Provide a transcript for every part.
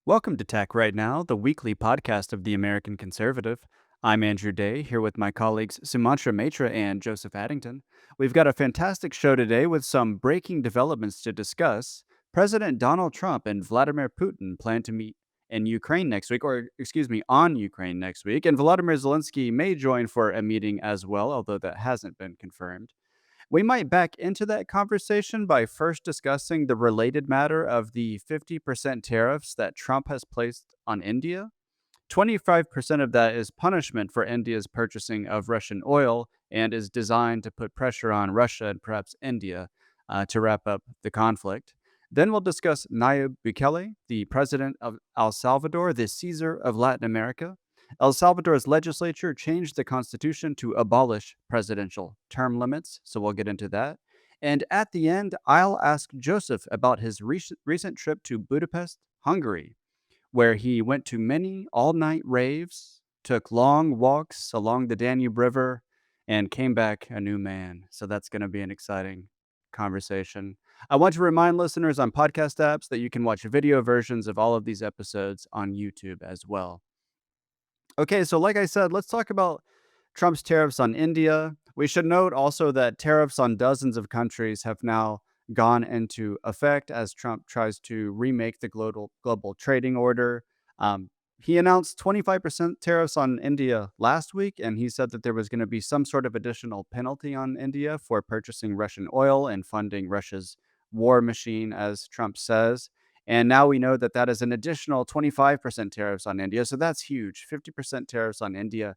Welcome to Tech Right Now, the weekly podcast of the American Conservative. I'm Andrew Day, here with my colleagues Sumantra Maitra and Joseph Addington. We've got a fantastic show today with some breaking developments to discuss. President Donald Trump and Vladimir Putin plan to meet in Ukraine next week, or excuse me, on Ukraine next week. And Volodymyr Zelensky may join for a meeting as well, although that hasn't been confirmed. We might back into that conversation by first discussing the related matter of the 50% tariffs that Trump has placed on India. 25% of that is punishment for India's purchasing of Russian oil and is designed to put pressure on Russia and perhaps India to wrap up the conflict. Then we'll discuss Nayib Bukele, the president of El Salvador, the Caesar of Latin America. El Salvador's legislature changed the constitution to abolish presidential term limits, so we'll get into that. And at the end, I'll ask Joseph about his recent trip to Budapest, Hungary, where he went to many all night raves, took long walks along the Danube River, and came back a new man. So that's going to be an exciting conversation. I want to remind listeners on podcast apps that you can watch video versions of all of these episodes on YouTube as well. Okay, so like I said, let's talk about Trump's tariffs on India. We should note also that tariffs on dozens of countries have now gone into effect as Trump tries to remake the global trading order. He announced 25% tariffs on India last week, and he said that there was going to be some sort of additional penalty on India for purchasing Russian oil and funding Russia's war machine, as Trump says. And now we know that that is an additional 25% tariffs on India. So that's huge. 50% tariffs on India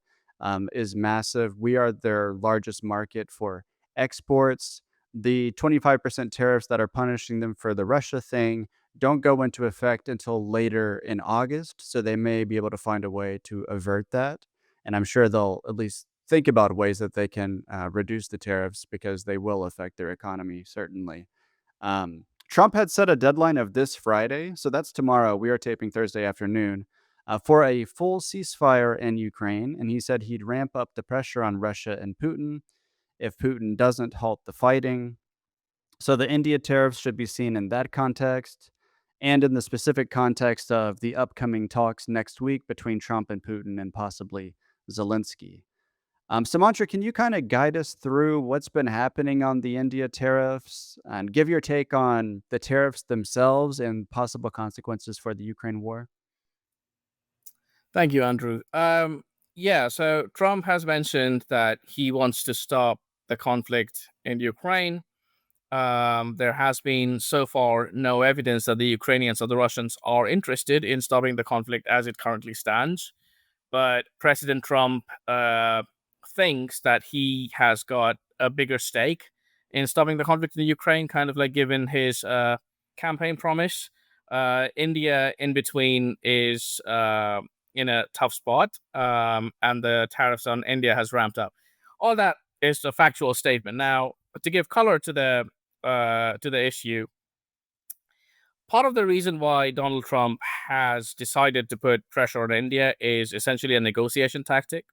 is massive. We are their largest market for exports. The 25% tariffs that are punishing them for the Russia thing don't go into effect until later in August. So they may be able to find a way to avert that. And I'm sure they'll at least think about ways that they can reduce the tariffs because they will affect their economy, certainly. Trump had set a deadline of this Friday, so that's tomorrow. We are taping Thursday afternoon for a full ceasefire in Ukraine, and he said he'd ramp up the pressure on Russia and Putin if Putin doesn't halt the fighting. So the India tariffs should be seen in that context and in the specific context of the upcoming talks next week between Trump and Putin and possibly Zelensky. Sumantra, can you kind of guide us through what's been happening on the India tariffs and give your take on the tariffs themselves and possible consequences for the Ukraine war? Thank you, Andrew. So Trump has mentioned that he wants to stop the conflict in Ukraine. There has been so far no evidence that the Ukrainians or the Russians are interested in stopping the conflict as it currently stands. But President Trump thinks that he has got a bigger stake in stopping the conflict in the Ukraine, kind of like given his campaign promise. India, in between, is in a tough spot, and the tariffs on India has ramped up. All that is a factual statement. Now, to give color to the issue, part of the reason why Donald Trump has decided to put pressure on India is essentially a negotiation tactic.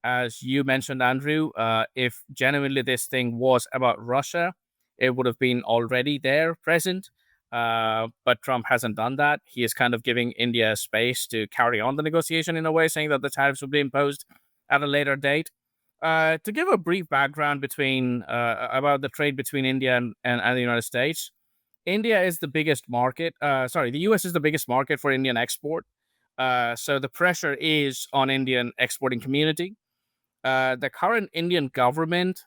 As you mentioned, Andrew, if genuinely this thing was about Russia, it would have been already there, present. But Trump hasn't done that. He is kind of giving India space to carry on the negotiation in a way, saying that the tariffs will be imposed at a later date. To give a brief background between about the trade between India and the United States, India is the biggest market. The U.S. is the biggest market for Indian export. So the pressure is on Indian exporting community. The current Indian government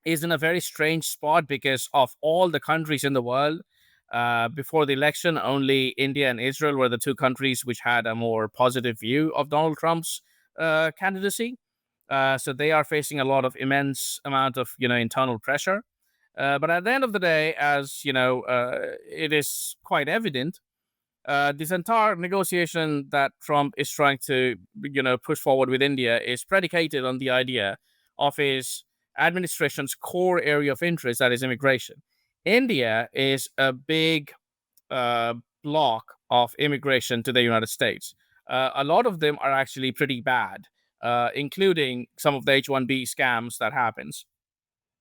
is in a very strange spot because of all the countries in the world. Before the election, only India and Israel were the two countries which had a more positive view of Donald Trump's candidacy. So they are facing a lot of immense amount of internal pressure. But at the end of the day, as it is quite evident, this entire negotiation that Trump is trying to, push forward with India is predicated on the idea of his administration's core area of interest, that is immigration. India is a big block of immigration to the United States. A lot of them are actually pretty bad, including some of the H-1B scams that happens.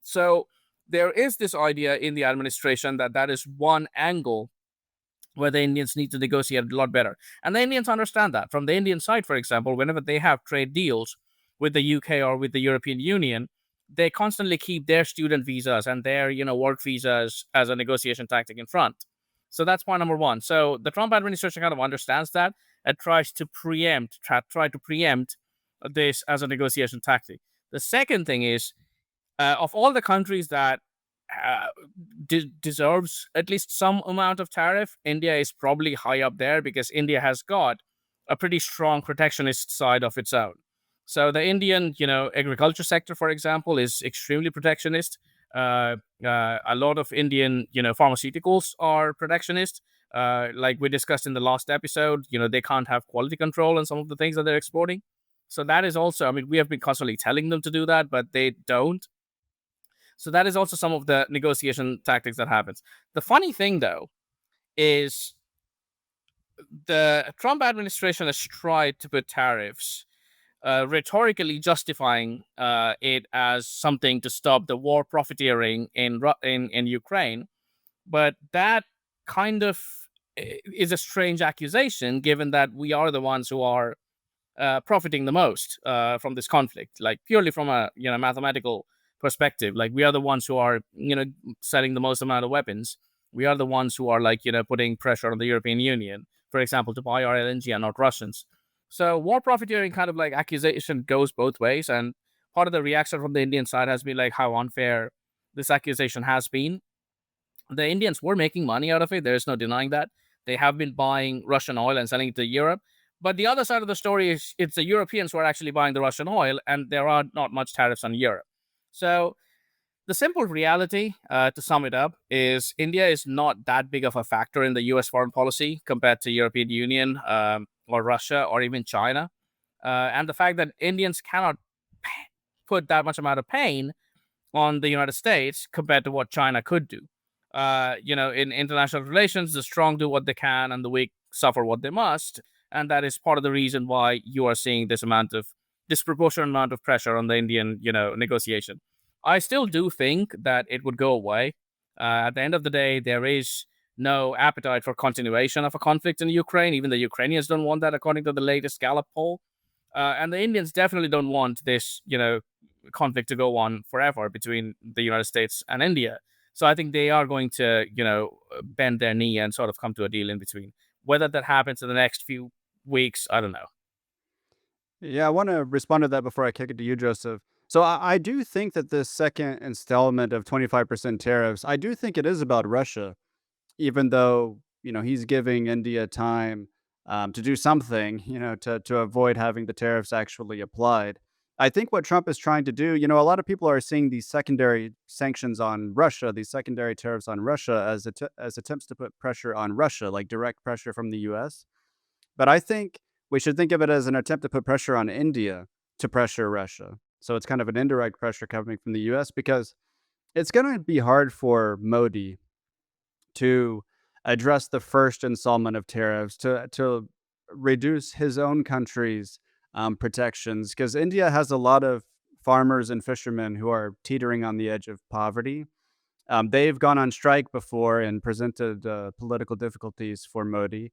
So there is this idea in the administration that that is one angle where the Indians need to negotiate a lot better. And the Indians understand that. From the Indian side, for example, whenever they have trade deals with the UK or with the European Union, they constantly keep their student visas and their work visas as a negotiation tactic in front. So that's point number one. So the Trump administration kind of understands that and tries to try to preempt this as a negotiation tactic. The second thing is, of all the countries that uh, deserves at least some amount of tariff, India is probably high up there because India has got a pretty strong protectionist side of its own. So the Indian, agriculture sector, for example, is extremely protectionist. A lot of Indian, pharmaceuticals are protectionist. Like we discussed in the last episode, they can't have quality control on some of the things that they're exporting. So that is also, I mean, we have been constantly telling them to do that, but they don't. So that is also some of the negotiation tactics that happens. The funny thing, though, is the Trump administration has tried to put tariffs, rhetorically justifying it as something to stop the war profiteering in Ukraine. But that kind of is a strange accusation, given that we are the ones who are profiting the most from this conflict, like purely from a mathematical perspective. Like we are the ones who are selling the most amount of weapons. We are the ones who are like putting pressure on the European Union, for example, to buy our LNG and not Russians. So war profiteering kind of like accusation goes both ways, and part of the reaction from the Indian side has been like how unfair this accusation has been. The Indians were making money out of it. There's no denying that. They have been buying Russian oil and selling it to Europe. But the other side of the story is it's the Europeans who are actually buying the Russian oil, and there are not much tariffs on Europe. So the simple reality, to sum it up, is India is not that big of a factor in the U.S. foreign policy compared to European Union, or Russia or even China. And the fact that Indians cannot put that much amount of pain on the United States compared to what China could do. In international relations, the strong do what they can and the weak suffer what they must. And that is part of the reason why you are seeing this disproportionate amount of pressure on the Indian, negotiation. I still do think that it would go away. At the end of the day, there is no appetite for continuation of a conflict in Ukraine. Even the Ukrainians don't want that, according to the latest Gallup poll. And the Indians definitely don't want this, conflict to go on forever between the United States and India. So I think they are going to, bend their knee and sort of come to a deal in between. Whether that happens in the next few weeks, I don't know. Yeah, I want to respond to that before I kick it to you, Joseph. So I do think that this second installment of 25% tariffs, I do think it is about Russia, even though, he's giving India time to do something, to avoid having the tariffs actually applied. I think what Trump is trying to do, a lot of people are seeing these secondary sanctions on Russia, these secondary tariffs on Russia as attempts to put pressure on Russia, like direct pressure from the US. But I think we should think of it as an attempt to put pressure on India to pressure Russia. So it's kind of an indirect pressure coming from the US because it's going to be hard for Modi to address the first installment of tariffs to reduce his own country's protections because India has a lot of farmers and fishermen who are teetering on the edge of poverty. They've gone on strike before and presented political difficulties for Modi.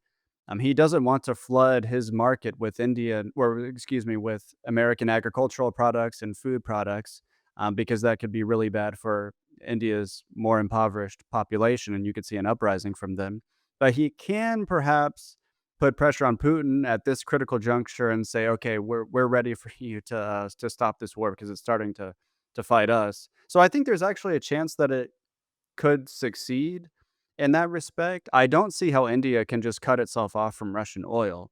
He doesn't want to flood his market with Indian, or excuse me, with American agricultural products and food products, because that could be really bad for India's more impoverished population, and you could see an uprising from them. But he can perhaps put pressure on Putin at this critical juncture and say, "Okay, we're ready for you to stop this war because it's starting to fight us." So I think there's actually a chance that it could succeed in that respect. I don't see how India can just cut itself off from Russian oil.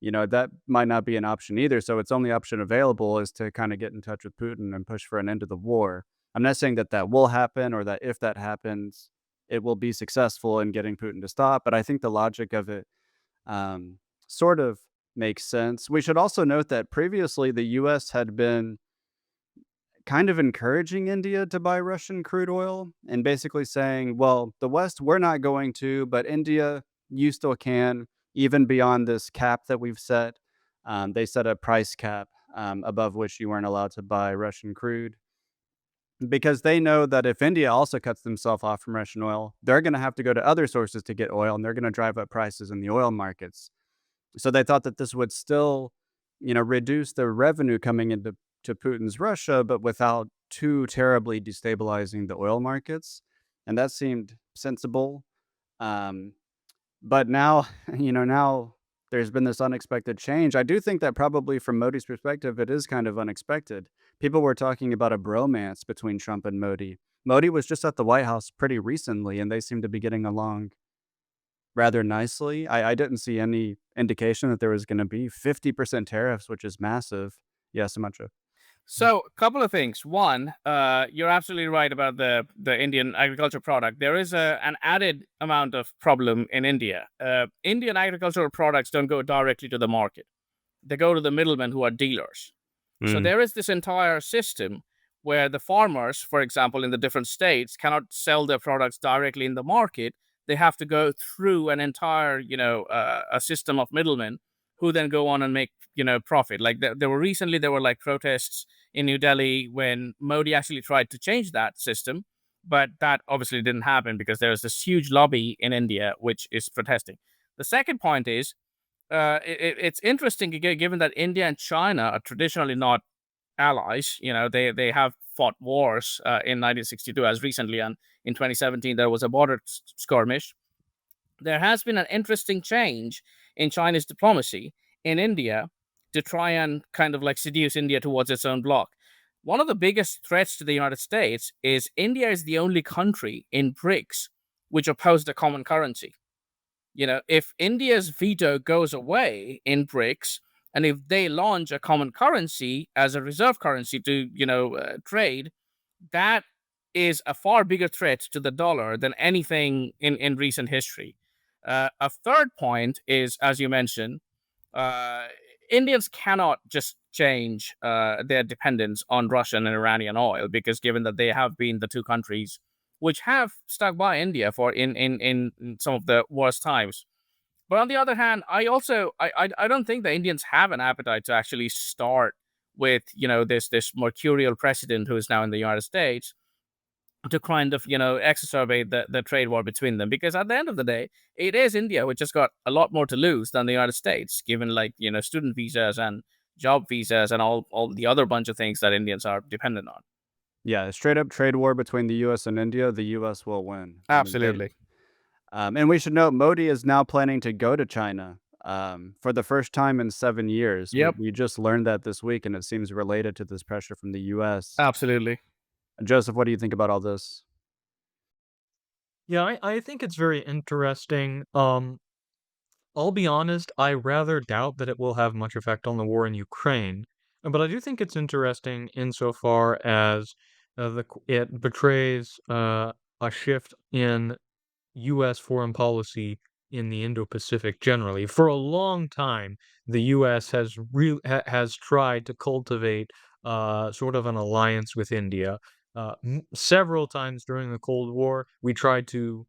That might not be an option either. So its only option available is to kind of get in touch with Putin and push for an end to the war. I'm not saying that that will happen or that if that happens, it will be successful in getting Putin to stop. But I think the logic of it um, sort of makes sense. We should also note that previously the US had been kind of encouraging India to buy Russian crude oil and basically saying, well, the West, we're not going to, but India, you still can, even beyond this cap that we've set. They set a price cap above which you weren't allowed to buy Russian crude. because they know that if India also cuts themselves off from Russian oil, they're going to have to go to other sources to get oil, and they're going to drive up prices in the oil markets. So they thought that this would still, reduce the revenue coming into Putin's Russia, but without too terribly destabilizing the oil markets, and that seemed sensible. Um, but now, now there's been this unexpected change. I do think that probably from Modi's perspective, it is kind of unexpected. People were talking about a bromance between Trump and Modi. Modi was just at the White House pretty recently, and they seem to be getting along rather nicely. I didn't see any indication that there was gonna be 50% tariffs, which is massive. Yeah, Sumatra. So, a couple of things. One, you're absolutely right about the Indian agriculture product. There is an added amount of problem in India. Indian agricultural products don't go directly to the market; they go to the middlemen who are dealers. So Mm. there is this entire system where the farmers, for example, in the different states, cannot sell their products directly in the market. They have to go through an entire, a system of middlemen who then go on and make, profit. Like there were like protests in New Delhi when Modi actually tried to change that system, but that obviously didn't happen because there is this huge lobby in India which is protesting. The second point is it's interesting given that India and China are traditionally not allies. They have fought wars in 1962 as recently, and in 2017 there was a border skirmish. There has been an interesting change in China's diplomacy in India to try and kind of like seduce India towards its own bloc. One of the biggest threats to the United States is India is the only country in BRICS which opposed a common currency. If India's veto goes away in BRICS, and if they launch a common currency as a reserve currency to, trade, that is a far bigger threat to the dollar than anything in recent history. A third point is, as you mentioned, uh, Indians cannot just change their dependence on Russian and Iranian oil because, given that they have been the two countries which have stuck by India for in some of the worst times. But on the other hand, I don't think the Indians have an appetite to actually start with this mercurial president who is now in the United States to kind of exacerbate the trade war between them, because at the end of the day it is India which has got a lot more to lose than the United States, given like student visas and job visas and all the other bunch of things that Indians are dependent on. Yeah, a straight up trade war between the US and India, the US will win. I mean, they Absolutely. and we should note Modi is now planning to go to China, for the first time in 7 years. We Yep. we just learned that this week, and it seems related to this pressure from the US. Absolutely. Joseph, what do you think about all this? Yeah, I think it's very interesting. I'll be honest, I rather doubt that it will have much effect on the war in Ukraine, but I do think it's interesting insofar as it betrays a shift in U.S. foreign policy in the Indo-Pacific generally. For a long time, the U.S. has tried to cultivate sort of an alliance with India. Several times during the Cold War, we tried to,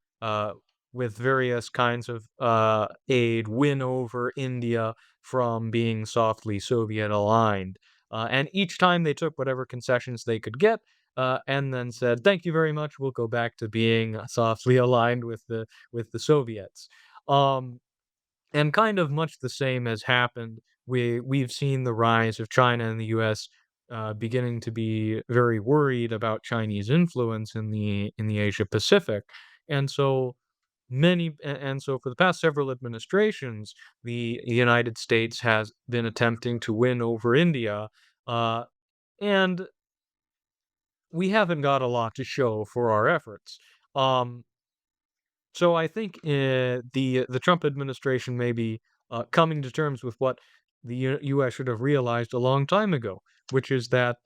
with various kinds of aid, win over India from being softly Soviet aligned. And each time they took whatever concessions they could get, and then said, "Thank you very much. We'll go back to being softly aligned with the Soviets." Um, and kind of much the same has happened. We've seen the rise of China and the U.S. Beginning to be very worried about Chinese influence in the Asia Pacific, and so and so for the past several administrations, the United States has been attempting to win over India, uh, and we haven't got a lot to show for our efforts. Um, so I think the Trump administration may be coming to terms with what the U.S. should have realized a long time ago, which is that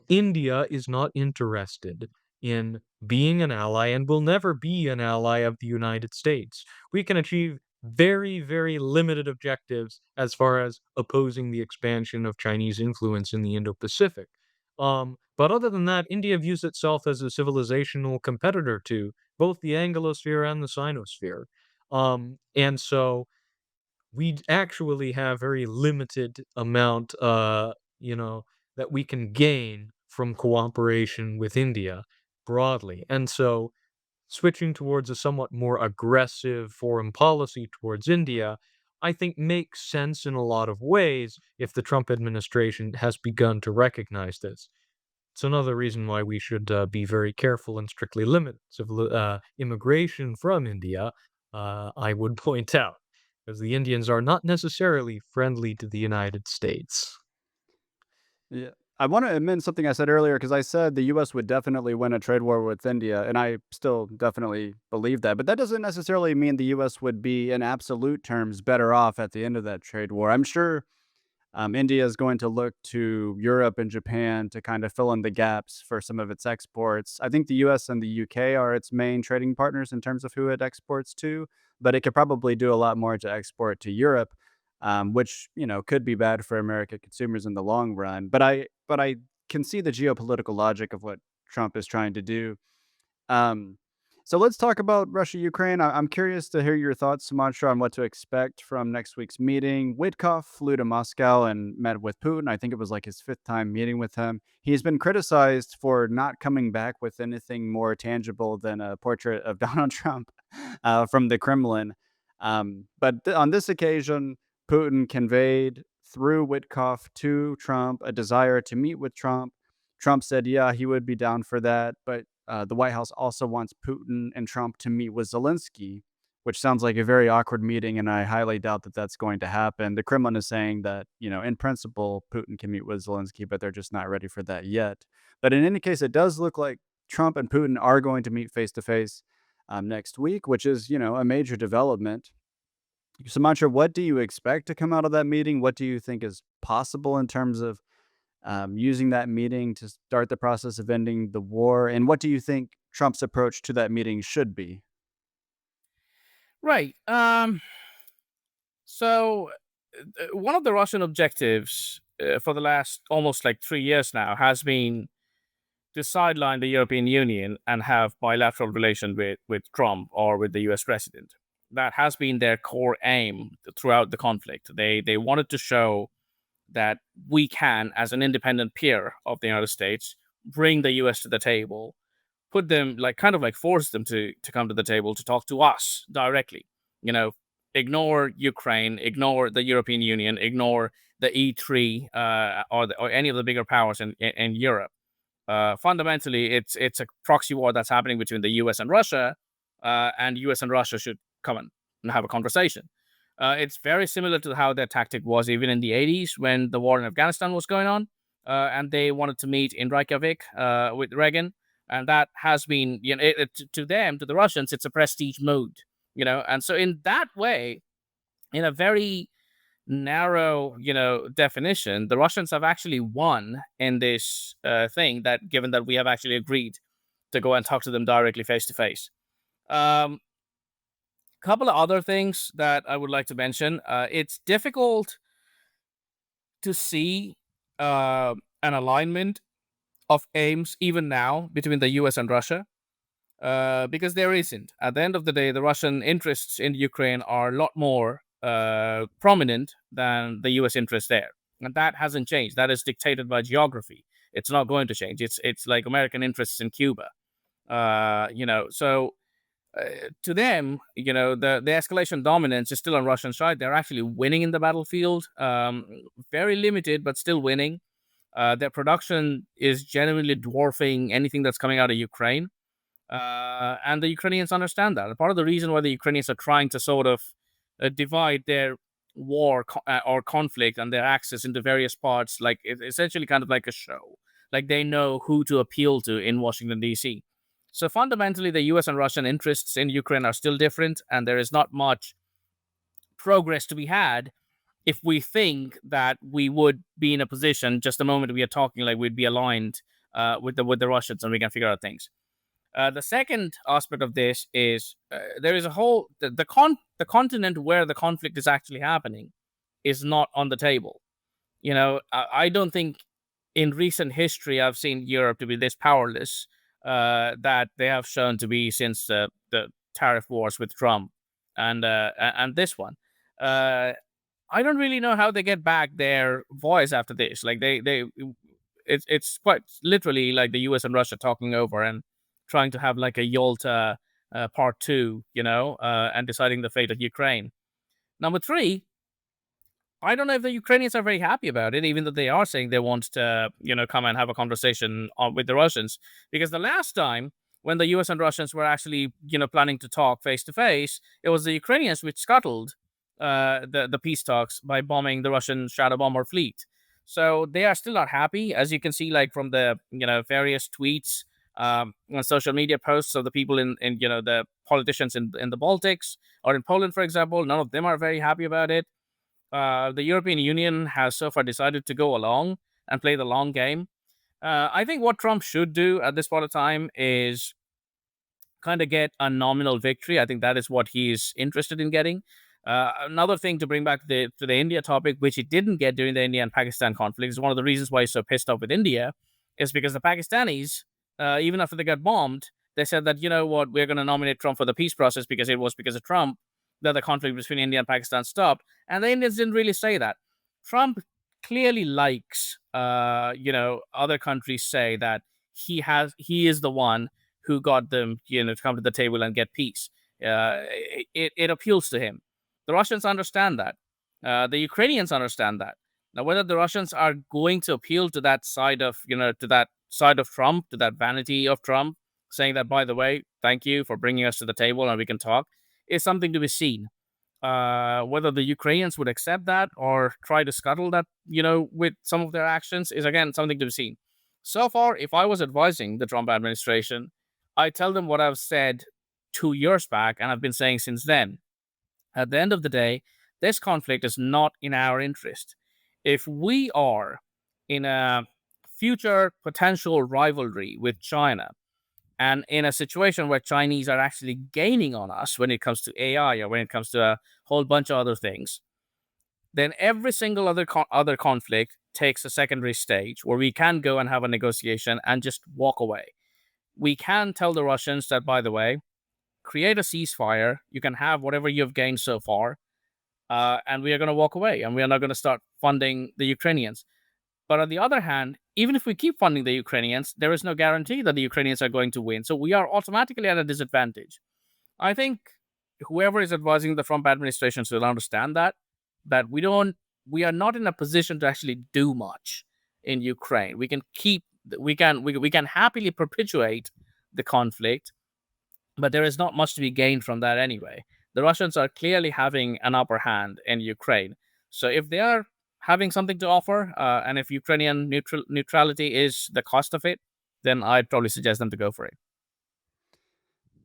India is not interested in being an ally and will never be an ally of the United States. We can achieve very, very limited objectives as far as opposing the expansion of Chinese influence in the Indo-Pacific. But other than that, India views itself as a civilizational competitor to both the Anglosphere and the Sinosphere. And so we actually have very limited amount, that we can gain from cooperation with India broadly. And so switching towards a somewhat more aggressive foreign policy towards India, I think makes sense in a lot of ways if the Trump administration has begun to recognize this. It's another reason why we should be very careful and strictly limit immigration from India, I would point out, because the Indians are not necessarily friendly to the United States. Yeah. I want to amend something I said earlier because I said the US would definitely win a trade war with India, and I still definitely believe that. But that doesn't necessarily mean the US would be, in absolute terms, better off at the end of that trade war. I'm sure India is going to look to Europe and Japan to kind of fill in the gaps for some of its exports. I think the US and the UK are its main trading partners in terms of who it exports to, but it could probably do a lot more to export to Europe, which could be bad for American consumers in the long run. But I can see the geopolitical logic of what Trump is trying to do. um, so let's talk about Russia Ukraine. I'm curious to hear your thoughts, Sumantra, on what to expect from next week's meeting. Witkoff flew to Moscow and met with Putin. I think it was like his fifth time meeting with him. He's been criticized for not coming back with anything more tangible than a portrait of Donald Trump from the Kremlin. But on this occasion, Putin conveyed through Witkoff to Trump a desire to meet with Trump. Trump said, yeah, he would be down for that, but the White House also wants Putin and Trump to meet with Zelensky, which sounds like a very awkward meeting, and I highly doubt that that's going to happen. The Kremlin is saying that, in principle, Putin can meet with Zelensky, but they're just not ready for that yet. But in any case, it does look like Trump and Putin are going to meet face to face next week, which is, a major development. Sumantra, what do you expect to come out of that meeting? What do you think is possible in terms of using that meeting to start the process of ending the war? And what do you think Trump's approach to that meeting should be? Right. So one of the Russian objectives for the last almost like 3 years now has been to sideline the European Union and have bilateral relations with Trump or with the US president. That has been their core aim throughout the conflict. They wanted to show that we can, as an independent peer of the United States, bring the US to the table, put them like kind of like force them to come to the table to talk to us directly. You know, ignore Ukraine, ignore the European Union, ignore the E3 or any of the bigger powers in Europe. Fundamentally, it's a proxy war that's happening between the U.S. and Russia, and U.S. and Russia should come and have a conversation. It's very similar to how their tactic was even in the 80s when the war in Afghanistan was going on, and they wanted to meet in Reykjavik with Reagan, and that has been, to them, to the Russians, it's a prestige move, and so in that way, in a very narrow, definition, the Russians have actually won in this thing. That given that we have actually agreed to go and talk to them directly face to face. Couple of other things that I would like to mention. It's difficult to see an alignment of aims even now between the U.S. and Russia. Because there isn't. At the end of the day, the Russian interests in Ukraine are a lot more prominent than the U.S. interests there, and that hasn't changed. That is dictated by geography. It's not going to change. It's like American interests in Cuba. So to them, the escalation dominance is still on Russian side. They're actually winning in the battlefield, very limited, but still winning. Their production is genuinely dwarfing anything that's coming out of Ukraine. And the Ukrainians understand that. Part of the reason why the Ukrainians are trying to sort of divide their war or conflict and their axis into various parts, like it's essentially kind of like a show. Like they know who to appeal to in Washington, D.C. So fundamentally, the US and Russian interests in Ukraine are still different, and there is not much progress to be had if we think that we would be in a position just the moment we are talking, like we'd be aligned with the Russians and we can figure out things. The second aspect of this is there is a whole the continent where the conflict is actually happening is not on the table. I don't think in recent history I've seen Europe to be this powerless that they have shown to be since the tariff wars with Trump and this one. I don't really know how they get back their voice after this. Like they it's quite literally like the U.S. and Russia talking over and trying to have like a Yalta part two, and deciding the fate of Ukraine. Number three, I don't know if the Ukrainians are very happy about it, even though they are saying they want to, come and have a conversation with the Russians. Because the last time when the US and Russians were actually, planning to talk face to face, it was the Ukrainians which scuttled the peace talks by bombing the Russian shadow bomber fleet. So they are still not happy, as you can see, like from the various tweets, and social media posts of the people in the politicians in the Baltics or in Poland, for example. None of them are very happy about it. The European Union has so far decided to go along and play the long game. I think what Trump should do at this point of time is kind of get a nominal victory. I think that is what he's interested in getting. Another thing to bring back to the India topic, which he didn't get during the India and Pakistan conflict, is one of the reasons why he's so pissed off with India, is because the Pakistanis, even after they got bombed, they said that, you know what, we're going to nominate Trump for the peace process because it was because of Trump that the conflict between India and Pakistan stopped. And the Indians didn't really say that. Trump clearly likes, other countries say that he is the one who got them, to come to the table and get peace. It appeals to him. The Russians understand that. The Ukrainians understand that. Now, whether the Russians are going to appeal to that side of, to that side of Trump, to that vanity of Trump, saying that, by the way, thank you for bringing us to the table and we can talk, is something to be seen. Whether the Ukrainians would accept that or try to scuttle that, with some of their actions is again something to be seen. So far, if I was advising the Trump administration, I tell them what I've said 2 years back and I've been saying since then. At the end of the day, this conflict is not in our interest. If we are in a future potential rivalry with China, and in a situation where Chinese are actually gaining on us when it comes to AI or when it comes to a whole bunch of other things, then every single other conflict takes a secondary stage where we can go and have a negotiation and just walk away. We can tell the Russians that, by the way, create a ceasefire. You can have whatever you've gained so far, and we are going to walk away, and we are not going to start funding the Ukrainians. But on the other hand, even if we keep funding the Ukrainians, there is no guarantee that the Ukrainians are going to win. So we are automatically at a disadvantage. I think whoever is advising the Trump administration should understand that we are not in a position to actually do much in Ukraine. We can happily perpetuate the conflict, but there is not much to be gained from that anyway. The Russians are clearly having an upper hand in Ukraine. So if they are having something to offer, and if Ukrainian neutrality is the cost of it, then I'd probably suggest them to go for it.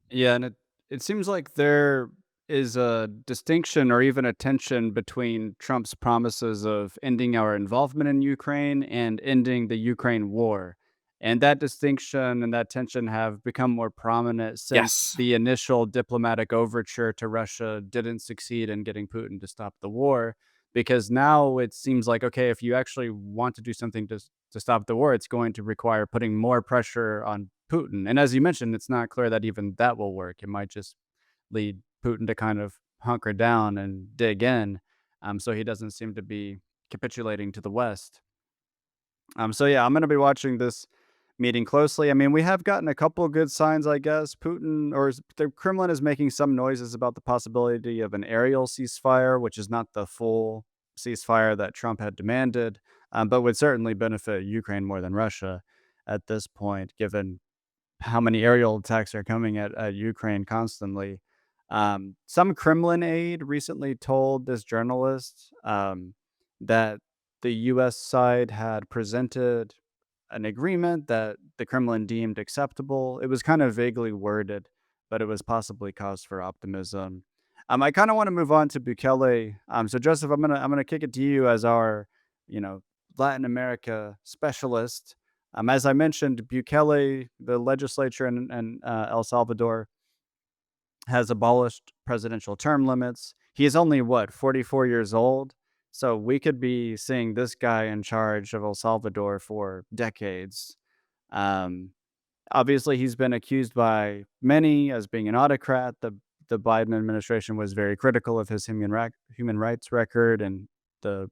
Yeah, and it seems like there is a distinction or even a tension between Trump's promises of ending our involvement in Ukraine and ending the Ukraine war. And that distinction and that tension have become more prominent since Yes. the initial diplomatic overture to Russia didn't succeed in getting Putin to stop the war. Because now it seems like, okay, if you actually want to do something to stop the war, it's going to require putting more pressure on Putin. And as you mentioned, it's not clear that even that will work. It might just lead Putin to kind of hunker down and dig in. So he doesn't seem to be capitulating to the West. So yeah, I'm going to be watching this meeting closely. I mean, we have gotten a couple good signs, I guess. The Kremlin is making some noises about the possibility of an aerial ceasefire, which is not the full ceasefire that Trump had demanded, but would certainly benefit Ukraine more than Russia at this point, given how many aerial attacks are coming at Ukraine constantly. Some Kremlin aide recently told this journalist that the U.S. side had presented an agreement that the Kremlin deemed acceptable. It was kind of vaguely worded, but it was possibly cause for optimism. I kind of want to move on to Bukele. So Joseph, I'm gonna kick it to you as our, you know, Latin America specialist. As I mentioned, Bukele, the legislature in El Salvador, has abolished presidential term limits. He is only what, 44 years old? So we could be seeing this guy in charge of El Salvador for decades. Um, Obviously, he's been accused by many as being an autocrat. The Biden administration was very critical of his human rights record and the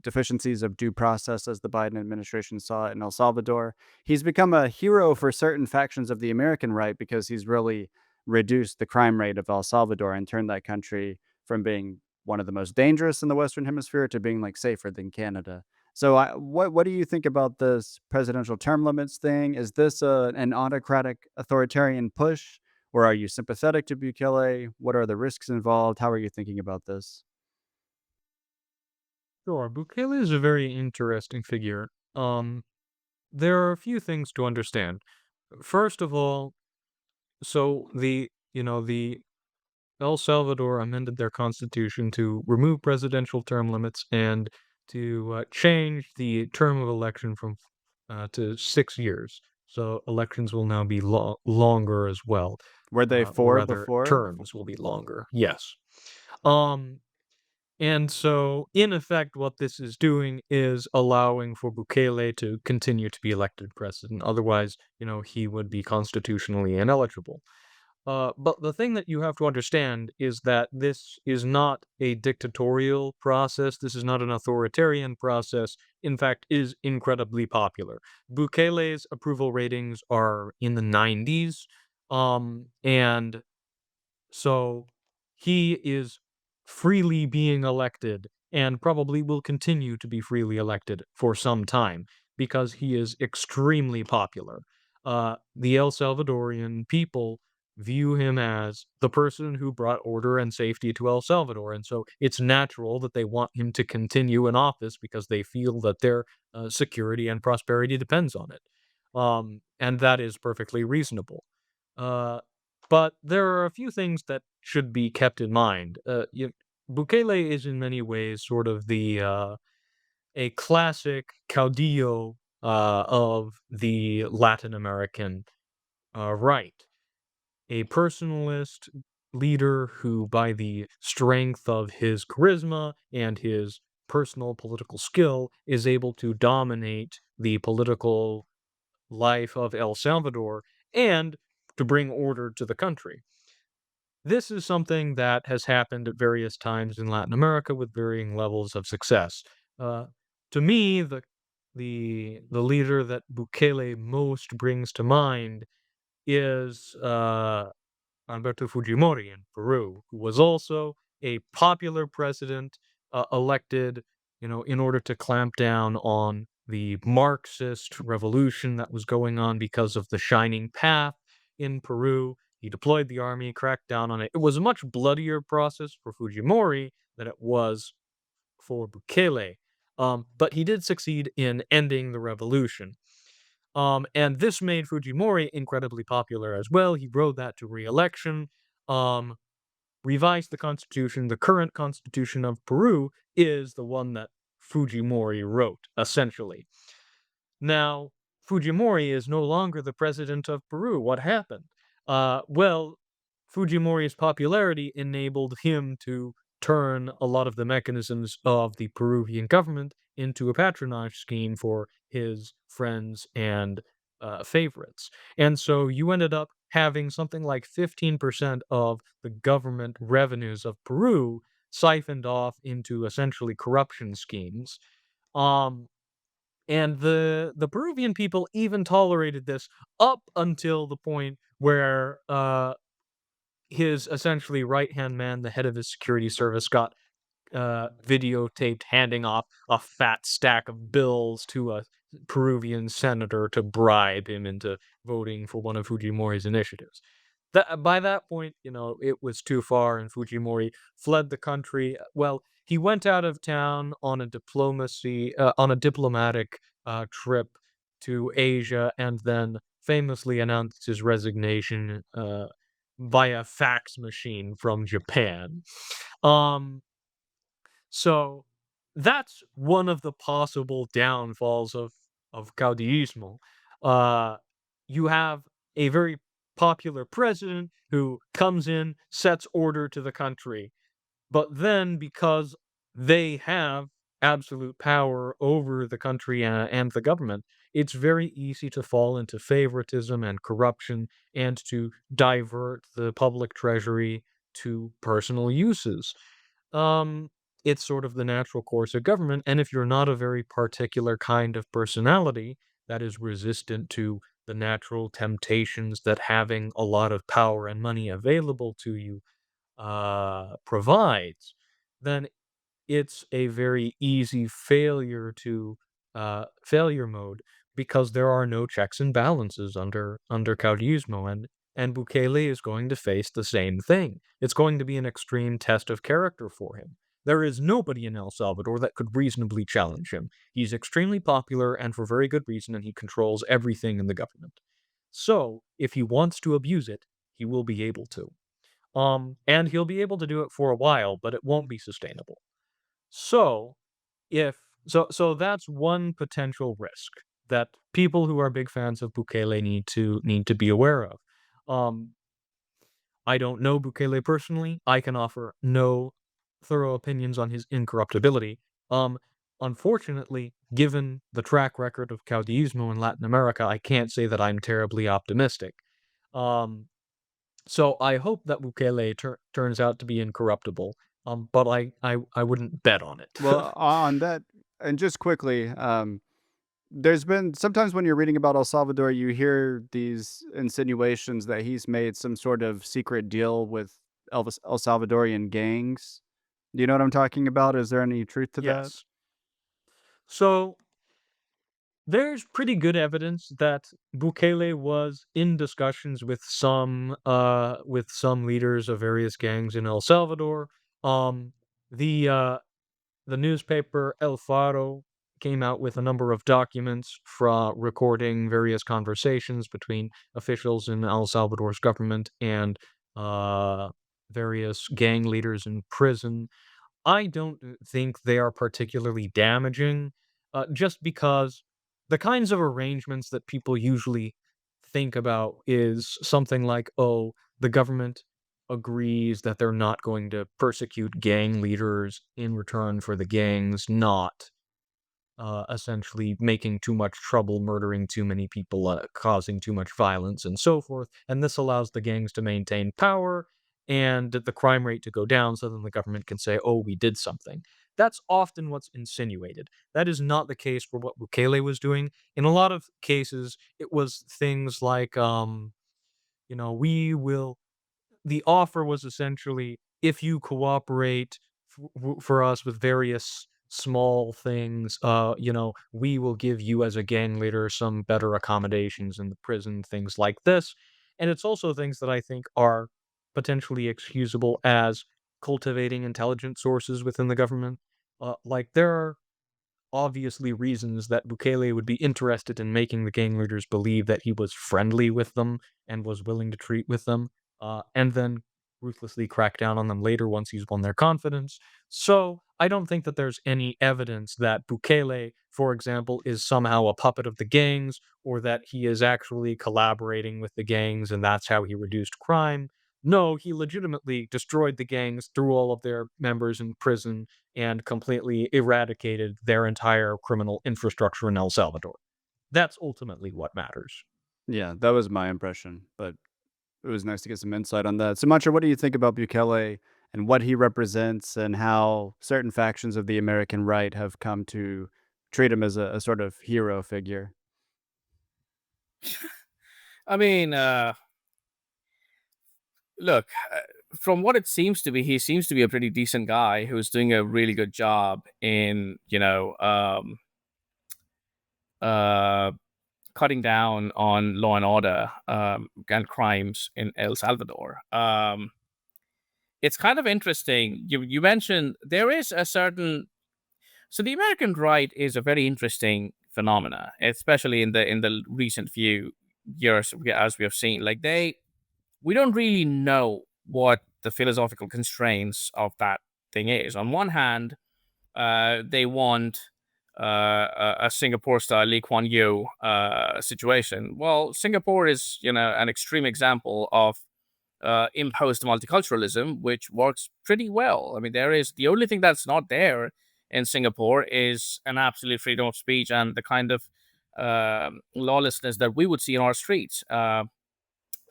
deficiencies of due process as the Biden administration saw it in El Salvador. He's become a hero for certain factions of the American right because he's really reduced the crime rate of El Salvador and turned that country from being one of the most dangerous in the Western Hemisphere to being like safer than Canada. So, what do you think about this presidential term limits thing? Is this an autocratic authoritarian push, or are you sympathetic to Bukele? What are the risks involved? How are you thinking about this? Sure, Bukele is a very interesting figure. There are a few things to understand. First of all, so the El Salvador amended their constitution to remove presidential term limits and to change the term of election from to 6 years. So elections will now be longer as well. Were they Or for rather, before? terms will be longer. Yes. Um, and so, in effect, what this is doing is allowing for Bukele to continue to be elected president. Otherwise, he would be constitutionally ineligible. But the thing that you have to understand is that this is not a dictatorial process. This is not an authoritarian process. In fact, is incredibly popular. Bukele's approval ratings are in the 90s, and so he is freely being elected and probably will continue to be freely elected for some time because he is extremely popular. The El Salvadorian people view him as the person who brought order and safety to El Salvador. And so it's natural that they want him to continue in office because they feel that their security and prosperity depends on it. And that is perfectly reasonable. Uh, but there are a few things that should be kept in mind. Bukele is in many ways sort of a classic caudillo of the Latin American right, a personalist leader who, by the strength of his charisma and his personal political skill, is able to dominate the political life of El Salvador and to bring order to the country. This is something that has happened at various times in Latin America with varying levels of success. Uh, to me, the leader that Bukele most brings to mind is Alberto Fujimori in Peru, who was also a popular president elected, in order to clamp down on the Marxist revolution that was going on because of the Shining Path in Peru. He deployed the army, cracked down on it. It was a much bloodier process for Fujimori than it was for Bukele. But he did succeed in ending the revolution. And this made Fujimori incredibly popular as well. He rode that to re-election, um, revised the constitution. The current constitution of Peru is the one that Fujimori wrote, essentially. Now, Fujimori is no longer the president of Peru. What happened? Well, Fujimori's popularity enabled him to turn a lot of the mechanisms of the Peruvian government into a patronage scheme for his friends and favorites. And so you ended up having something like 15% of the government revenues of Peru siphoned off into essentially corruption schemes. Um, and the Peruvian people even tolerated this up until the point where his essentially right-hand man, the head of his security service, got videotaped handing off a fat stack of bills to a Peruvian senator to bribe him into voting for one of Fujimori's initiatives. That by that point, it was too far, and Fujimori fled the country. Well, he went out of town on a diplomatic trip to Asia, and then famously announced his resignation via fax machine from Japan. Um, so that's one of the possible downfalls of caudillismo. Uh, you have a very popular president who comes in, sets order to the country, but then because they have absolute power over the country and the government, it's very easy to fall into favoritism and corruption and to divert the public treasury to personal uses. Um, it's sort of the natural course of government. And if you're not a very particular kind of personality that is resistant to the natural temptations that having a lot of power and money available to you provides, then it's a very easy failure mode because there are no checks and balances under Caudillismo, and Bukele is going to face the same thing. It's going to be an extreme test of character for him. There is nobody in El Salvador that could reasonably challenge him. He's extremely popular and for very good reason, and he controls everything in the government. So, if he wants to abuse it, he will be able to. And he'll be able to do it for a while, but it won't be sustainable. So, if so that's one potential risk that people who are big fans of Bukele need to be aware of. Um, I don't know Bukele personally. I can offer no thorough opinions on his incorruptibility. Um, Unfortunately, given the track record of Caudillismo in Latin America, I can't say that I'm terribly optimistic. Um, so I hope that Bukele turns out to be incorruptible. But I wouldn't bet on it. Well, on that, and just quickly, there's been sometimes when you're reading about El Salvador, you hear these insinuations that he's made some sort of secret deal with El Salvadorian gangs. Do you know what I'm talking about? Is there any truth to that? Yes. So there's pretty good evidence that Bukele was in discussions with some leaders of various gangs in El Salvador. Um the uh the newspaper El Faro came out with a number of documents from recording various conversations between officials in El Salvador's government and uh various gang leaders in prison. I don't think they are particularly damaging, just because the kinds of arrangements that people usually think about is something like, oh, the government agrees that they're not going to persecute gang leaders in return for the gangs not essentially making too much trouble, murdering too many people, causing too much violence, and so forth. And this allows the gangs to maintain power and the crime rate to go down so then the government can say, oh, we did something. That's often what's insinuated. That is not the case for what Bukele was doing. In a lot of cases, it was things like, we will the offer was essentially, if you cooperate for us with various small things, we will give you as a gang leader some better accommodations in the prison, things like this. And it's also things that I think are potentially excusable as cultivating intelligence sources within the government. Like there are obviously reasons that Bukele would be interested in making the gang leaders believe that he was friendly with them and was willing to treat with them, and then ruthlessly crack down on them later once he's won their confidence. So I don't think that there's any evidence that Bukele, for example, is somehow a puppet of the gangs or that he is actually collaborating with the gangs and that's how he reduced crime. No, he legitimately destroyed the gangs, threw all of their members in prison, and completely eradicated their entire criminal infrastructure in El Salvador. That's ultimately what matters. Yeah, that was my impression, but it was nice to get some insight on that. Sumantra, what do you think about Bukele and what he represents and how certain factions of the American right have come to treat him as a sort of hero figure? I mean, look, from what it seems to be, he seems to be a pretty decent guy who's doing a really good job in, uh, cutting down on law and order and crimes in El Salvador. It's kind of interesting. You mentioned there is a certain so the American right is a very interesting phenomena, especially in the recent few years as we have seen. Like we don't really know what the philosophical constraints of that thing is. On one hand, they want a Singapore style Lee Kuan Yew situation. Well, Singapore is an extreme example of imposed multiculturalism, which works pretty well. I mean, there is the only thing that's not there in Singapore is an absolute freedom of speech and the kind of lawlessness that we would see in our streets.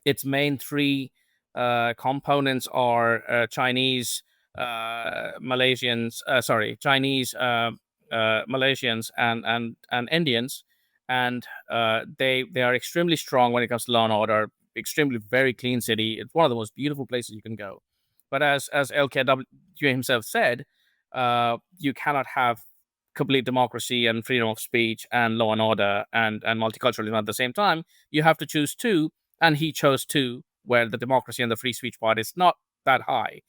Its main three components are Chinese Chinese, Malaysians, and Indians, and they are extremely strong when it comes to law and order. Extremely very clean city. It's one of the most beautiful places you can go. But as LKW himself said, you cannot have complete democracy and freedom of speech and law and order and multiculturalism at the same time. You have to choose two, and he chose two, where the democracy and the free speech part is not that high.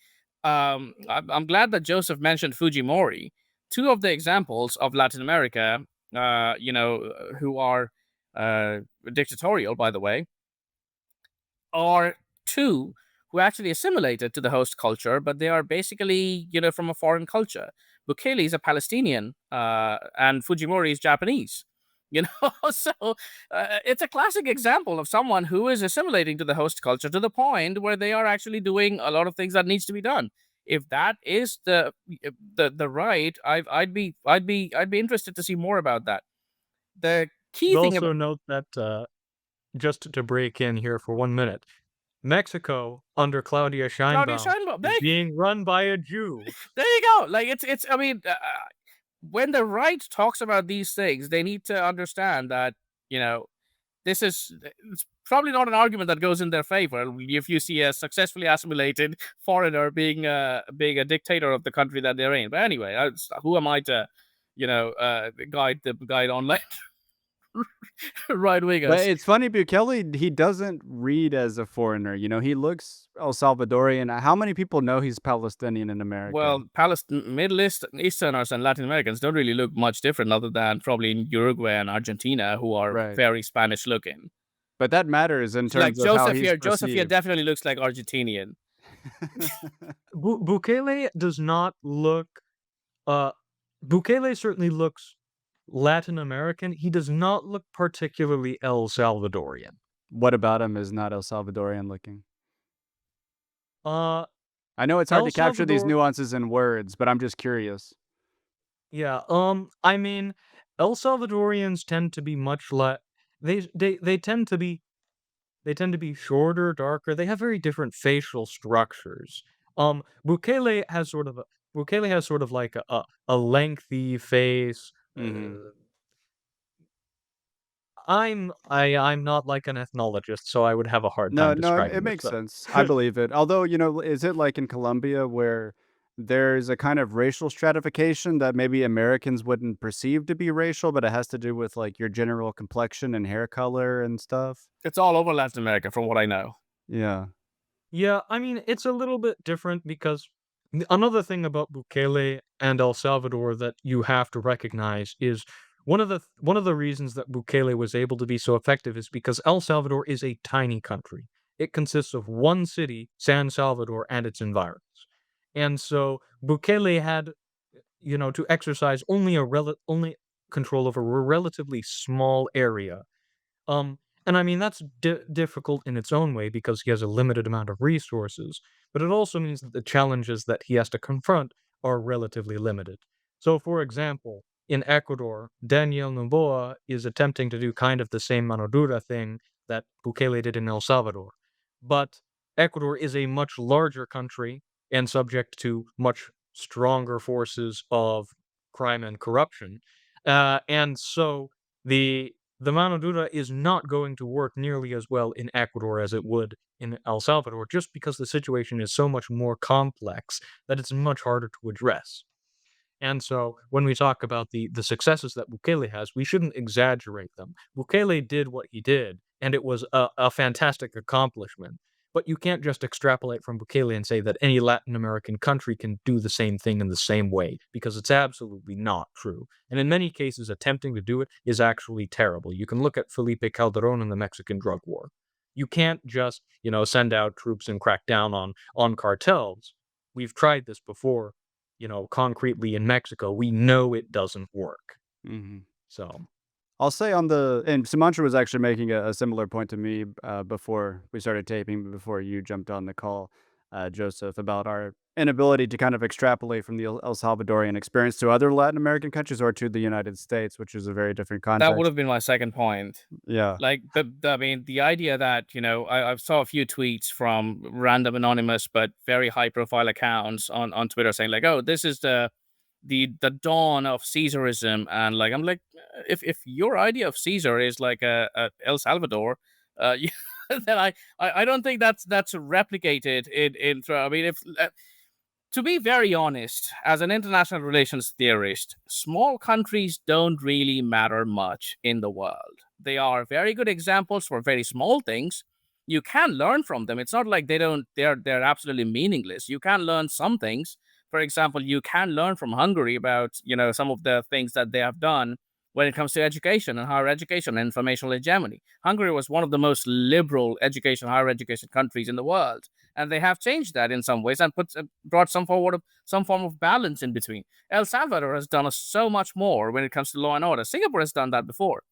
I'm glad that Joseph mentioned Fujimori. Two of the examples of Latin America, who are uh, dictatorial, by the way, are two who actually assimilated to the host culture, but they are basically, from a foreign culture. Bukele is a Palestinian, and Fujimori is Japanese. So it's a classic example of someone who is assimilating to the host culture to the point where they are actually doing a lot of things that needs to be done. If that is the right, I'd be interested to see more about that. The key But thing also about note that, just to break in here for 1 minute, Mexico under Claudia Claudia Sheinbaum Sheinbaum, is being run by a Jew. there you go. Like it's. I mean, when the right talks about these things, they need to understand that you know this is it's probably not an argument that goes in their favor if you see a successfully assimilated foreigner being a dictator of the country that they're in. But anyway, who am I to, guide online right But wingers? it's funny, Bukele, he doesn't read as a foreigner. He looks El Salvadorian. How many people know he's Palestinian in America? Well, Middle Easterners and Latin Americans don't really look much different, other than probably in Uruguay and Argentina, who are Right. very Spanish looking. But that matters in Like terms of how he's Joseph here perceived. definitely looks like Argentinian. Bukele does not look, uh Bukele certainly looks Latin American. He does not look particularly El Salvadorian. What about him is not El Salvadorian looking? Uh, I know it's hard El to capture these Salvador nuances in words, but I'm just curious. Yeah, I mean, El Salvadorians tend to be much like they tend to be shorter, darker. They have very different facial structures. Bukele has sort of a Bukele has sort of like a lengthy face. Mhm. I'm not like an ethnologist, so I would have a hard No, time no, it describing this makes though. sense. I believe it. Although, is it like in Colombia where there's a kind of racial stratification that maybe Americans wouldn't perceive to be racial, but it has to do with like your general complexion and hair color and stuff? It's all over Latin America, from what I know. Yeah. Yeah, I mean, it's a little bit different because another thing about Bukele and El Salvador that you have to recognize is one of the reasons that Bukele was able to be so effective is because El Salvador is a tiny country. It consists of one city, San Salvador, and its environs. And so Bukele had, to exercise only control over a relatively small area, um, and I mean, that's difficult in its own way because he has a limited amount of resources, but it also means that the challenges that he has to confront are relatively limited. So, for example, in Ecuador, Daniel Noboa is attempting to do kind of the same mano dura thing that Bukele did in El Salvador. But Ecuador is a much larger country and subject to much stronger forces of crime and corruption. And so the mano dura is not going to work nearly as well in Ecuador as it would in El Salvador, just because the situation is so much more complex that it's much harder to address. And so when we talk about the successes that Bukele has, we shouldn't exaggerate them. Bukele did what he did, and it was a fantastic accomplishment. But you can't just extrapolate from Bukele and say that any Latin American country can do the same thing in the same way, because it's absolutely not true. And in many cases, attempting to do it is actually terrible. You can look at Felipe Calderon in the Mexican drug war. You can't just, send out troops and crack down on cartels. We've tried this before, concretely in Mexico. We know it doesn't work. Mhm. So, I'll say and Sumantra was actually making a similar point to me before we started taping, before you jumped on the call, Joseph, about our inability to kind of extrapolate from the El Salvadorian experience to other Latin American countries or to the United States, which is a very different That would context. have been my second point. Yeah. Like I mean, the idea that I saw a few tweets from random anonymous but very high profile accounts on Twitter saying like, "Oh, this is the dawn of Caesarism," and like I'm like, if your idea of Caesar is like a El Salvador, then I don't think that's replicated in. I mean, if to be very honest, as an international relations theorist, small countries don't really matter much in the world. They are very good examples for very small things. You can learn from them. It's not like they're absolutely meaningless. You can learn some things. For example, you can learn from Hungary about, some of the things that they have done when it comes to education and higher education and informational hegemony. Hungary was one of the most liberal education, higher education countries in the world, and they have changed that in some ways and brought some form of balance in between. El Salvador has done so much more when it comes to law and order. Singapore has done that before,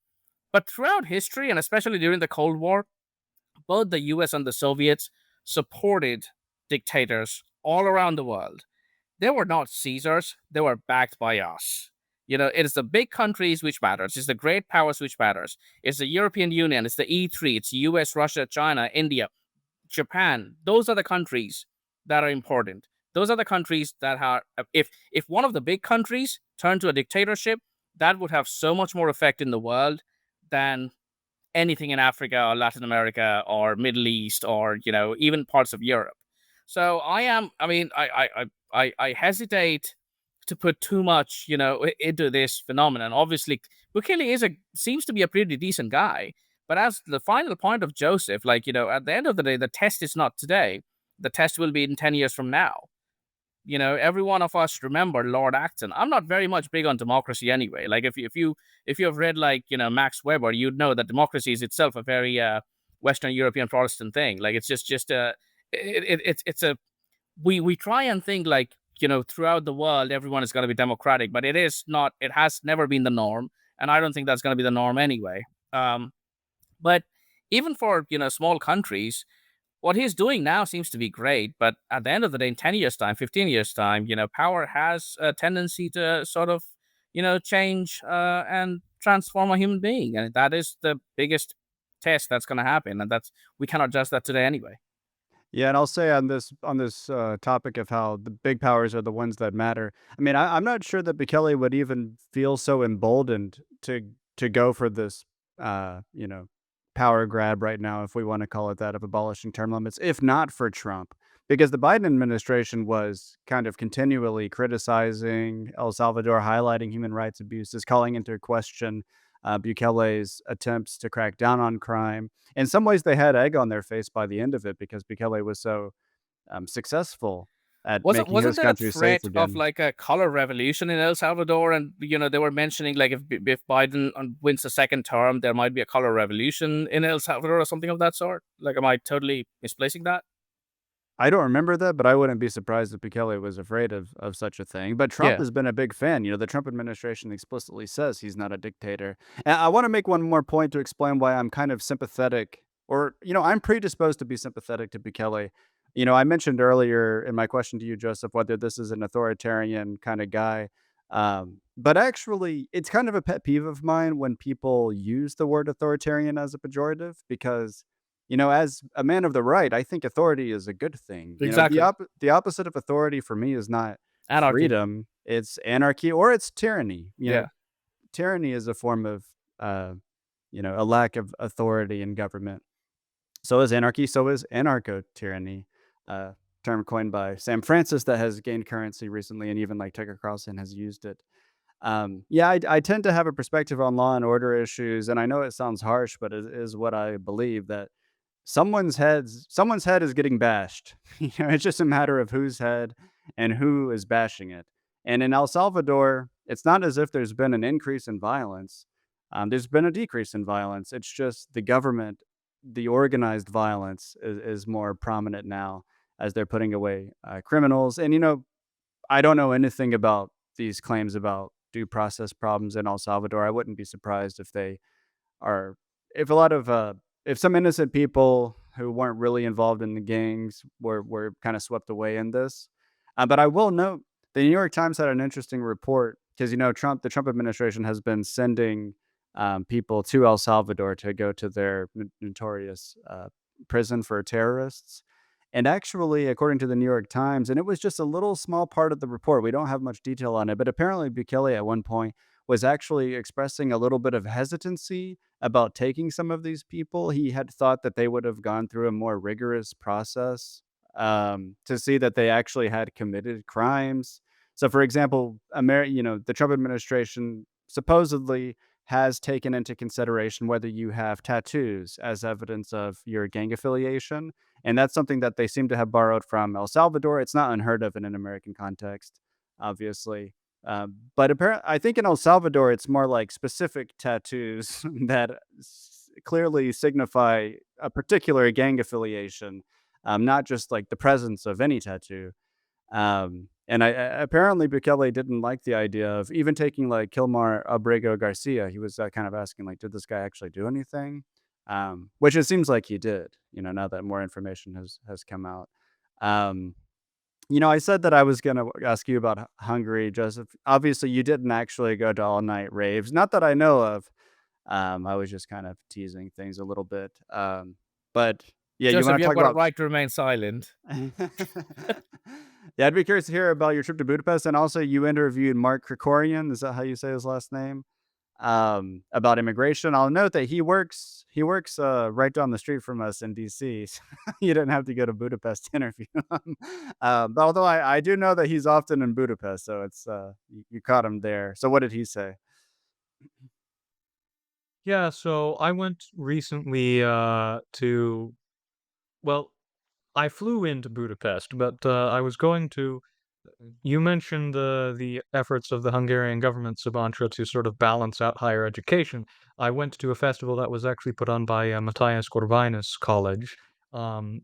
but throughout history and especially during the Cold War, both the U.S. and the Soviets supported dictators all around the world. They were not Caesars; they were backed by us. It is the big countries which matters. It's the great powers which matters. It's the European Union. It's the E3. It's US, Russia, China, India, Japan. Those are the countries that are important. Those are the countries that are. If one of the big countries turned to a dictatorship, that would have so much more effect in the world than anything in Africa or Latin America or Middle East or even parts of Europe. So I am. I mean, I hesitate to put too much into this phenomenon. Obviously, Bukele seems to be a pretty decent guy, but as the final point of Joseph, like at the end of the day, the test is not today. The test will be in 10 years from now. Every one of us remember Lord Acton. I'm not very much big on democracy anyway. Like if you have read like Max Weber, you'd know that democracy is itself a very Western European Protestant thing. Like it's just a it's a we try and think like throughout the world everyone is going to be democratic, but it is not. It has never been the norm, and I don't think that's going to be the norm anyway. But even for small countries, what he's doing now seems to be great, but at the end of the day, in 10 years' time, 15 years' time, power has a tendency to sort of, change and transform a human being. And that is the biggest test that's going to happen. And we cannot judge that today anyway. Yeah, and I'll say on this topic of how the big powers are the ones that matter. I mean, I'm not sure that Bukele would even feel so emboldened to go for this, uh, you know, power grab right now, if we want to call it that, of abolishing term limits, if not for Trump, because the Biden administration was kind of continually criticizing El Salvador, highlighting human rights abuses, calling into question Bukele's attempts to crack down on crime. In some ways, they had egg on their face by the end of it because Bukele was so successful at Wasn't making wasn't his there a country safe threat of again. like a color revolution in El Salvador? And they were mentioning like if Biden wins a second term, there might be a color revolution in El Salvador or something of that sort. Like, am I totally misplacing that? I don't remember that, but I wouldn't be surprised if Bukele was afraid of such a thing. But Trump Yeah. has been a big fan. The Trump administration explicitly says he's not a dictator. And I want to make one more point to explain why I'm kind of sympathetic, or I'm predisposed to be sympathetic to Bukele. I mentioned earlier in my question to you, Joseph, whether this is an authoritarian kind of guy. But actually, it's kind of a pet peeve of mine when people use the word authoritarian as a pejorative because as a man of the right, I think authority is a good thing. The Exactly. the opposite of authority for me is not Anarchy. freedom, it's anarchy or it's tyranny. Yeah. Tyranny is a form of a lack of authority in government. So is anarchy, so is anarcho-tyranny, a term coined by Sam Francis that has gained currency recently, and even like Tucker Carlson has used it. Yeah, I tend to have a perspective on law and order issues, and I know it sounds harsh, but it is what I believe that someone's head is getting bashed. It's just a matter of whose head and who is bashing it. And in El Salvador, it's not as if there's been an increase in violence. There's been a decrease in violence. It's just the government, the organized violence is more prominent now as they're putting away criminals. And I don't know anything about these claims about due process problems in El Salvador. I wouldn't be surprised if they are if a lot of if some innocent people who weren't really involved in the gangs were kind of swept away in this. But I will note the New York Times had an interesting report because the Trump administration has been sending people to El Salvador to go to their notorious prison for terrorists. And actually, according to the New York Times, and it was just a little small part of the report, we don't have much detail on it, but apparently Bukele at one point was actually expressing a little bit of hesitancy about taking some of these people. He had thought that they would have gone through a more rigorous process to see that they actually had committed crimes. So, for example, the Trump administration supposedly has taken into consideration whether you have tattoos as evidence of your gang affiliation. And that's something that they seem to have borrowed from El Salvador. It's not unheard of in an American context, obviously. But apparently, I think in El Salvador, it's more like specific tattoos that clearly signify a particular gang affiliation, not just like the presence of any tattoo. And apparently Bukele didn't like the idea of even taking like Kilmar Abrego Garcia. He was kind of asking like, did this guy actually do anything? Which it seems like he did. Now that more information has come out. Um, I said that I was gonna ask you about Hungary, Joseph. Obviously, you didn't actually go to all night raves, not that I know of. I was just kind of teasing things a little bit. But yeah, you Joseph, want you to have talk got a about right to remain silent. Yeah, I'd be curious to hear about your trip to Budapest, and also you interviewed Mark Krikorian, is that how you say his last name? About immigration. I'll note that he works right down the street from us in DC. So you didn't have to go to Budapest to interview him. But although I do know that he's often in Budapest, so it's you caught him there. So what did he say? Yeah, so I went recently, to well, I flew into Budapest, but, I was going to you mentioned the efforts of the Hungarian government, Sumantra, to sort of balance out higher education. I went to a festival that was actually put on by Matthias Corvinus College.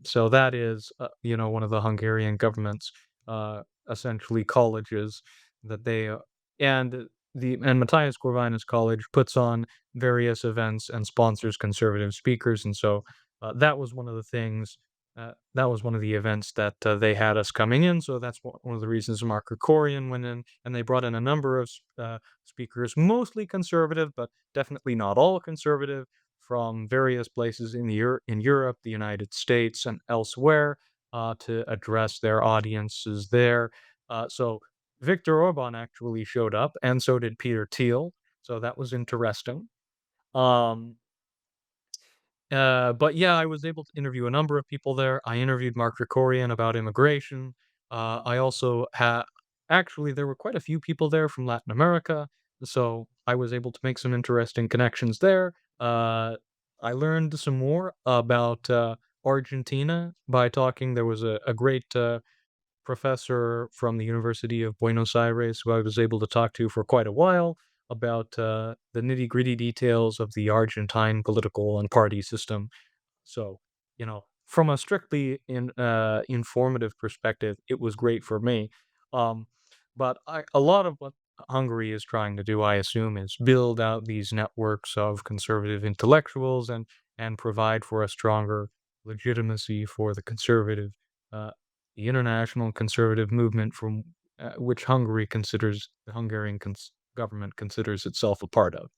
So that is, one of the Hungarian government's essentially colleges that they and Matthias Corvinus College puts on various events and sponsors conservative speakers, and so that was one of the things that was one of the events that, they had us coming in, so that's one of the reasons Mark Krikorian went in, and they brought in a number of speakers, mostly conservative, but definitely not all conservative, from various places in Europe, the United States, and elsewhere, to address their audiences there. So Viktor Orban actually showed up, and so did Peter Thiel, so that was interesting. Um but yeah, I was able to interview a number of people there. I interviewed Mark Krikorian about immigration. I also had actually there were quite a few people there from Latin America, so I was able to make some interesting connections there. I learned some more about Argentina by talking. There was a great professor from the University of Buenos Aires who I was able to talk to for quite a while about the nitty gritty details of the Argentine political and party system. So, from a strictly informative perspective, it was great for me. Um, but a lot of what Hungary is trying to do, I assume, is build out these networks of conservative intellectuals and provide for a stronger legitimacy for uh, the international conservative movement from which the Hungarian government considers itself a part of.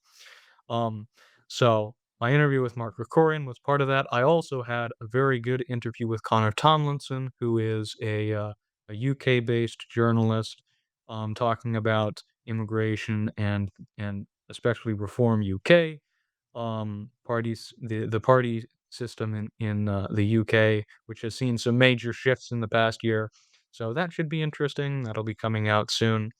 Um, so my interview with Mark Krikorian was part of that. I also had a very good interview with Connor Tomlinson, who is a UK-based journalist, talking about immigration and especially Reform UK, the party system in the UK, which has seen some major shifts in the past year. So that should be interesting. That'll be coming out soon.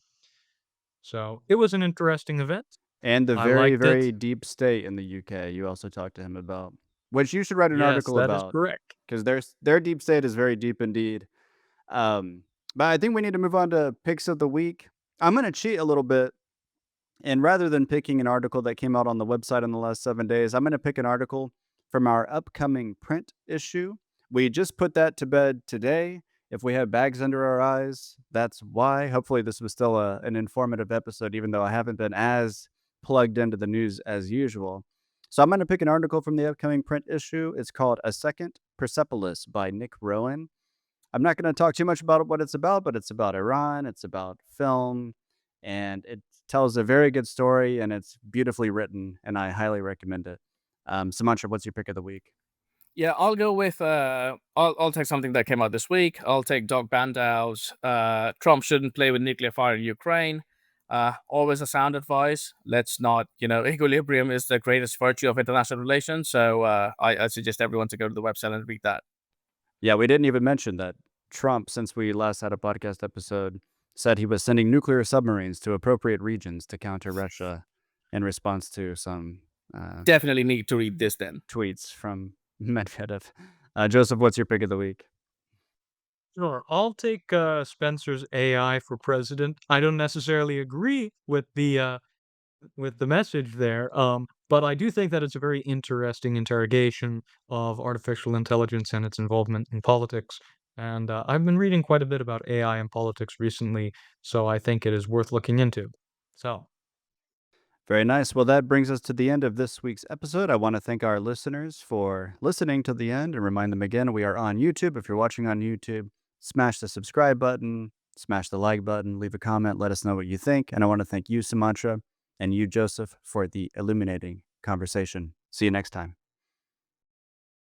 So it was an interesting event. And the I very, liked it. very deep state in the UK, you also talked to him about, which you should write an Yes, article that is about, correct. because their deep state is very deep indeed. Um, but I think we need to move on to picks of the week. I'm gonna cheat a little bit, and rather than picking an article that came out on the website in the last 7 days, I'm gonna pick an article from our upcoming print issue. We just put that to bed today. If we have bags under our eyes, that's why. Hopefully, this was still an informative episode, even though I haven't been as plugged into the news as usual. So I'm going to pick an article from the upcoming print issue. It's called "A Second Persepolis" by Nick Rowan. I'm not going to talk too much about what it's about, but it's about Iran, it's about film, and it tells a very good story and it's beautifully written, and I highly recommend it. Sumantra, what's your pick of the week? Yeah, I'll go with I'll take something that came out this week. I'll take Doug Bandow's Trump shouldn't play with nuclear fire in Ukraine. Always a sound advice. Let's not, equilibrium is the greatest virtue of international relations. So I suggest everyone to go to the website and read that. Yeah, we didn't even mention that Trump, since we last had a podcast episode, said he was sending nuclear submarines to appropriate regions to counter Russia in response to some Definitely need to read this then. tweets from Medvedev. Joseph, what's your pick of the week? Sure, I'll take Spencer's AI for president. I don't necessarily agree with the message there, but I do think that it's a very interesting interrogation of artificial intelligence and its involvement in politics. And I've been reading quite a bit about AI and politics recently, so I think it is worth looking into. So, Very nice. Well, that brings us to the end of this week's episode. I want to thank our listeners for listening to the end and remind them again we are on YouTube. If you're watching on YouTube, smash the subscribe button, smash the like button, leave a comment, let us know what you think. And I want to thank you, Sumantra, and you, Joseph, for the illuminating conversation. See you next time.